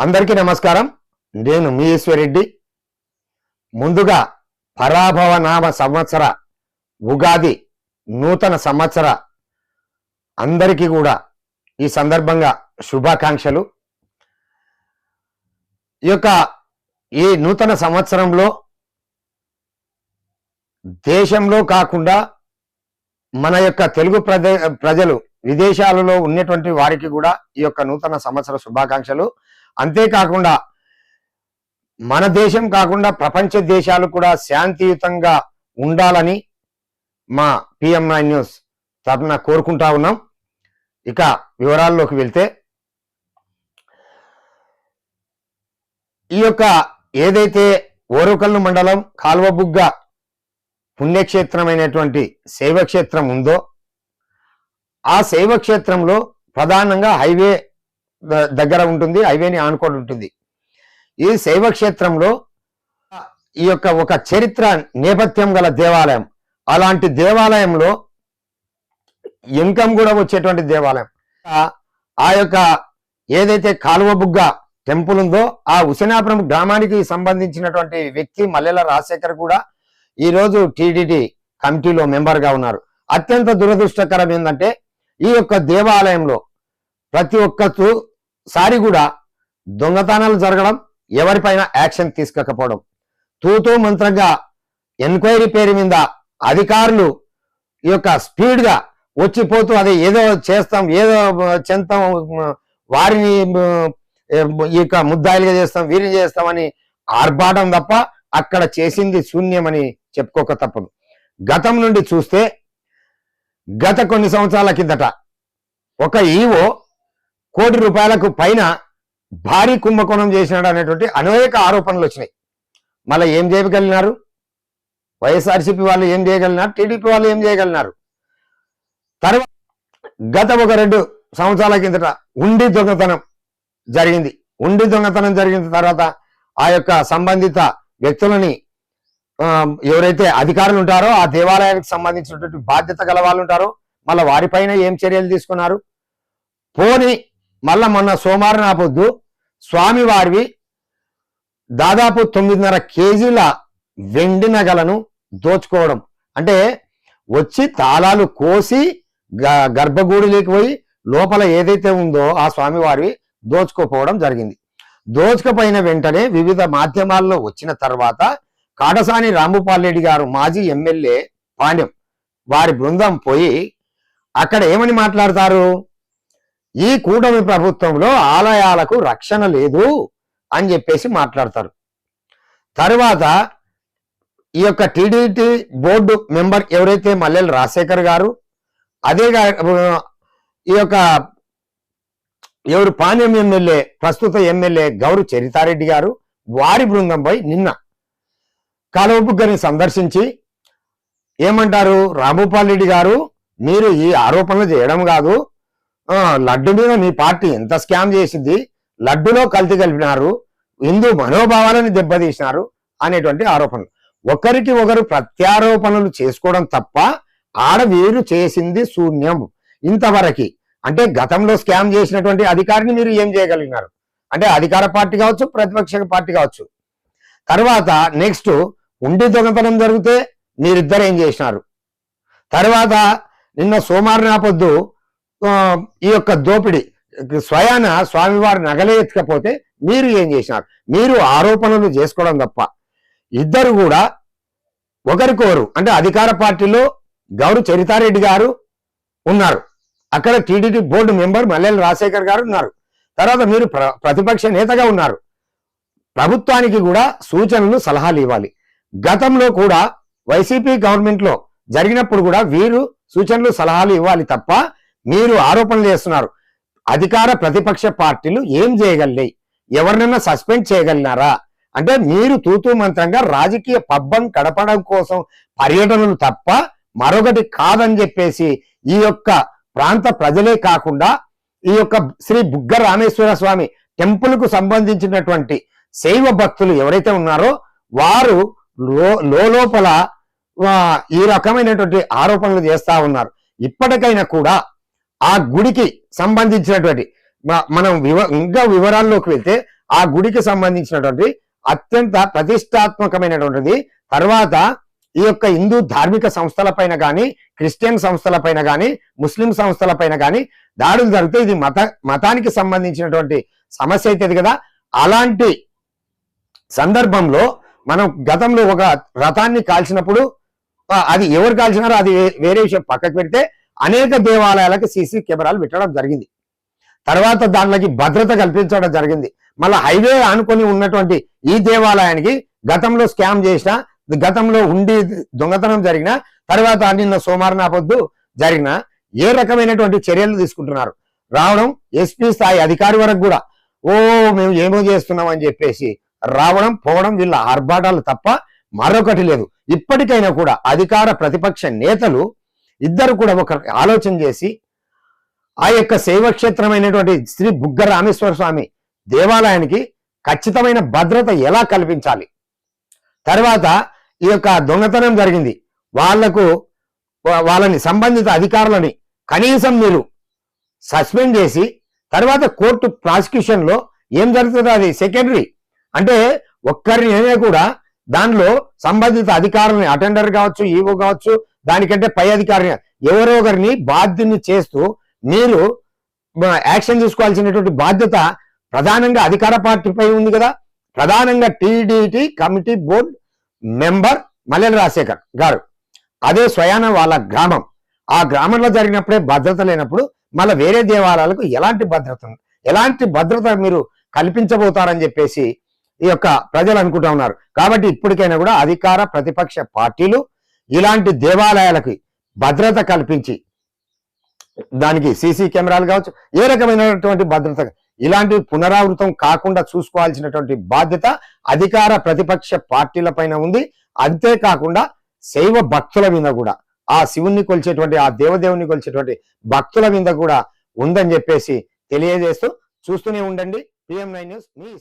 అందరికీ నమస్కారం. నేను మీ ఈశ్వరెడ్డి. ముందుగా పరాభవ నామ సంవత్సర ఉగాది నూతన సంవత్సర అందరికీ కూడా ఈ సందర్భంగా శుభాకాంక్షలు. ఈ నూతన సంవత్సరంలో దేశంలో కాకుండా మన యొక్క తెలుగు ప్రజలు విదేశాలలో ఉన్నటువంటి వారికి కూడా ఈ యొక్క నూతన సంవత్సర శుభాకాంక్షలు. అంతేకాకుండా మన దేశం కాకుండా ప్రపంచ దేశాలు కూడా శాంతియుతంగా ఉండాలని మా PM9 న్యూస్ తరఫున కోరుకుంటా ఉన్నాం. ఇక వివరాల్లోకి వెళ్తే, ఈ యొక్క ఏదైతే ఓరుకల్లు మండలం కాల్వబుగ్గ పుణ్యక్షేత్రమైనటువంటి శైవక్షేత్రం ఉందో, ఆ శైవక్షేత్రంలో ప్రధానంగా హైవే దగ్గర ఉంటుంది, హైవేని ఆనుకొని ఉంటుంది. ఈ శైవక్షేత్రంలో ఈ యొక్క ఒక చరిత్ర నేపథ్యం గల దేవాలయం, అలాంటి దేవాలయంలో ఇన్కమ్ కూడా వచ్చేటువంటి దేవాలయం. ఆ యొక్క ఏదైతే కాలువబుగ్గ టెంపుల్ ఉందో, ఆ హుసేనాపురం గ్రామానికి సంబంధించినటువంటి వ్యక్తి మల్లెల రాజశేఖర్ కూడా ఈరోజు టీటీడీ కమిటీలో మెంబర్గా ఉన్నారు. అత్యంత దురదృష్టకరం ఏంటంటే, ఈ యొక్క దేవాలయంలో ప్రతి ఒక్కసారి కూడా దొంగతనాలు జరగడం, ఎవరిపైన యాక్షన్ తీసుకోకపోవడం, తూతూ మంత్రంగా ఎంక్వైరీ పేరు మీద అధికారులు ఈ యొక్క స్పీడ్గా వచ్చిపోతూ అది ఏదో చేస్తాం, ఏదో చెంతాం, వారిని ఈ యొక్క ముద్దాయిలుగా చేస్తాం, వీరిని చేస్తామని ఆర్భాటం తప్ప అక్కడ చేసింది శూన్యమని చెప్పుకోక తప్పదు. గతం నుండి చూస్తే గత కొన్ని సంవత్సరాల కిందట ఒక ఈవో ₹1 కోటి పైన భారీ కుంభకోణం చేసినాడు అనేటువంటి అనేక ఆరోపణలు వచ్చినాయి. మళ్ళీ ఏం చేయగలిగినారు? వైఎస్ఆర్సీపీ వాళ్ళు ఏం చేయగలిగినారు? టీడీపీ వాళ్ళు ఏం చేయగలిగినారు? తర్వాత గత 2 సంవత్సరాల కిందట ఉండి దొంగతనం జరిగింది. ఉండి దొంగతనం జరిగిన తర్వాత ఆ యొక్క సంబంధిత వ్యక్తులని ఎవరైతే అధికారులు ఉంటారో, ఆ దేవాలయానికి సంబంధించినటువంటి బాధ్యత గల వాళ్ళు ఉంటారో, మళ్ళీ వారిపైన ఏం చర్యలు తీసుకున్నారు? పోని మళ్ళా మొన్న సోమవారం ఆ పొద్దు స్వామివారివి దాదాపు 9.5 కేజీల వెండి నగలను దోచుకోవడం, అంటే వచ్చి తాళాలు కోసి గర్భగుడిలోకి పోయి లోపల ఏదైతే ఉందో ఆ స్వామివారివి దోచుకోపోవడం జరిగింది. దోచుకుపోయిన వెంటనే వివిధ మాధ్యమాల్లో వచ్చిన తర్వాత కాటసాని రాంభూపాల్ రెడ్డి గారు, మాజీ ఎమ్మెల్యే పాండ్యం, వారి బృందం పోయి అక్కడ ఏమని మాట్లాడతారు? ఈ కూటమి ప్రభుత్వంలో ఆలయాలకు రక్షణ లేదు అని చెప్పేసి మాట్లాడతారు. తర్వాత ఈ యొక్క టీడీటీ బోర్డు మెంబర్ ఎవరైతే మల్లెల రాజశేఖర్ గారు, అదే ఈ యొక్క ఎవరు పాణ్యం ఎమ్మెల్యే, ప్రస్తుత ఎమ్మెల్యే గౌరు చరితారెడ్డి గారు, వారి బృందంపై నిన్న కాలువబుగ్గని సందర్శించి ఏమంటారు? రాంభూపాల్ రెడ్డి గారు, మీరు ఈ ఆరోపణలు చేయడం కాదు, లడ్డు మీద మీ పార్టీ ఎంత స్కామ్ చేసింది, లడ్డులో కల్తీ కలిపినారు, హిందూ మనోభావాలను దెబ్బతీసినారు అనేటువంటి ఆరోపణలు. ఒకరికి ఒకరు ప్రత్యారోపణలు చేసుకోవడం తప్ప ఆడ వీరు చేసింది శూన్యం ఇంతవరకు. అంటే గతంలో స్కామ్ చేసినటువంటి అధికారిని మీరు ఏం చేయగలిగినారు? అంటే అధికార పార్టీ కావచ్చు, ప్రతిపక్ష పార్టీ కావచ్చు. తర్వాత నెక్స్ట్ ఉండి దొంగతనం జరిగితే మీరిద్దరు ఏం చేసినారు? తర్వాత నిన్న సోమవారం పొద్దు ఈ యొక్క దోపిడీ స్వయాన స్వామివారి నగలే ఎత్తుకపోతే మీరు ఏం చేసినారు? మీరు ఆరోపణలు చేసుకోవడం తప్ప. ఇద్దరు కూడా ఒకరికొకరు, అంటే అధికార పార్టీలో గౌరు చరితారెడ్డి గారు ఉన్నారు, అక్కడ టీడీటీ బోర్డు మెంబర్ మల్లెల రాజశేఖర్ గారు ఉన్నారు, తర్వాత మీరు ప్రతిపక్ష నేతగా ఉన్నారు. ప్రభుత్వానికి కూడా సూచనలు, సలహాలు ఇవ్వాలి. గతంలో కూడా వైసీపీ గవర్నమెంట్ లో జరిగినప్పుడు కూడా వీరు సూచనలు, సలహాలు ఇవ్వాలి తప్ప మీరు ఆరోపణలు చేస్తున్నారు. అధికార ప్రతిపక్ష పార్టీలు ఏం చేయగలిగాయి? ఎవరినైనా సస్పెండ్ చేయగలిగినారా? అంటే మీరు తూతూ మంత్రంగా రాజకీయ పబ్బం గడపడం కోసం పర్యటనలు తప్ప మరొకటి కాదని చెప్పేసి ఈ యొక్క ప్రాంత ప్రజలే కాకుండా ఈ యొక్క శ్రీ బుగ్గ రామేశ్వర స్వామి టెంపుల్ కు సంబంధించినటువంటి శైవ భక్తులు ఎవరైతే ఉన్నారో వారు లోపల ఈ రకమైనటువంటి ఆరోపణలు చేస్తా ఉన్నారు. ఇప్పటికైనా కూడా ఆ గుడికి సంబంధించినటువంటి మనం ఇంకా వివరాల్లోకి వెళ్తే ఆ గుడికి సంబంధించినటువంటి అత్యంత ప్రతిష్టాత్మకమైనటువంటిది. తర్వాత ఈ యొక్క హిందూ ధార్మిక సంస్థల పైన కానీ, క్రిస్టియన్ సంస్థల పైన కానీ, ముస్లిం సంస్థల పైన కానీ దాడులు జరిగితే ఇది మతానికి సంబంధించినటువంటి సమస్య అవుతుంది కదా. అలాంటి సందర్భంలో మనం గతంలో ఒక రథాన్ని కాల్చినప్పుడు అది ఎవరు కాల్చినారో అది వేరే విషయం పక్కకు పెడితే అనేక దేవాలయాలకు సీసీ కెమెరాలు పెట్టడం జరిగింది. తర్వాత దాంట్లోకి భద్రత కల్పించడం జరిగింది. మళ్ళీ హైవే ఆనుకొని ఉన్నటువంటి ఈ దేవాలయానికి గతంలో స్కామ్ చేసిన, గతంలో ఉండి దొంగతనం జరిగిన, తర్వాత నిన్న సోమవారం పొద్దు జరిగిన ఏ రకమైనటువంటి చర్యలు తీసుకుంటున్నారు రావడం, ఎస్పీ స్థాయి అధికారి వరకు కూడా మేము ఏమో చేస్తున్నాం అని చెప్పేసి రావడం పోవడం వీళ్ళ ఆర్భాటాలు తప్ప మరొకటి లేదు. ఇప్పటికైనా కూడా అధికార ప్రతిపక్ష నేతలు ఇద్దరు కూడా ఒక ఆలోచన చేసి ఆ యొక్క శైవక్షేత్రమైనటువంటి శ్రీ బుగ్గ రామేశ్వర స్వామి దేవాలయానికి ఖచ్చితమైన భద్రత ఎలా కల్పించాలి, తర్వాత ఈ యొక్క దొంగతనం జరిగింది వాళ్ళని సంబంధిత అధికారులని కనీసం మీరు సస్పెండ్ చేసి తర్వాత కోర్టు ప్రాసిక్యూషన్ లో ఏం జరుగుతుందో అది సెకండరీ. అంటే ఒక్కరిని కూడా దానిలో సంబంధిత అధికారులని అటెండర్ కావచ్చు, ఈవో కావచ్చు, దానికంటే పై అధికారిని ఎవరో ఒకరిని బాధ్యుని చేస్తూ మీరు యాక్షన్ తీసుకోవాల్సినటువంటి బాధ్యత ప్రధానంగా అధికార పార్టీపై ఉంది కదా. ప్రధానంగా టీడీటీ కమిటీ బోర్డు మెంబర్ మల్లెల రాజశేఖర్ గారు, అదే స్వయాన వాళ్ళ గ్రామం, ఆ గ్రామంలో జరిగినప్పుడే భద్రత లేనప్పుడు మళ్ళీ వేరే దేవాలయాలకు ఎలాంటి భద్రత మీరు కల్పించబోతారని చెప్పేసి ఈ యొక్క ప్రజలు అనుకుంటా ఉన్నారు. కాబట్టి ఇప్పటికైనా కూడా అధికార ప్రతిపక్ష పార్టీలు ఇలాంటి దేవాలయాలకి భద్రత కల్పించి దానికి సీసీ కెమెరాలు కావచ్చు, ఏ రకమైనటువంటి భద్రత ఇలాంటి పునరావృతం కాకుండా చూసుకోవాల్సినటువంటి బాధ్యత అధికార ప్రతిపక్ష పార్టీల పైన ఉంది. అంతేకాకుండా శైవ భక్తుల మీద కూడా, ఆ శివుణ్ణి కొలిచేటువంటి ఆ దేవదేవుని కొలిచేటువంటి భక్తుల మీద కూడా ఉందని చెప్పేసి తెలియజేస్తూ చూస్తూనే ఉండండి PM9 న్యూస్.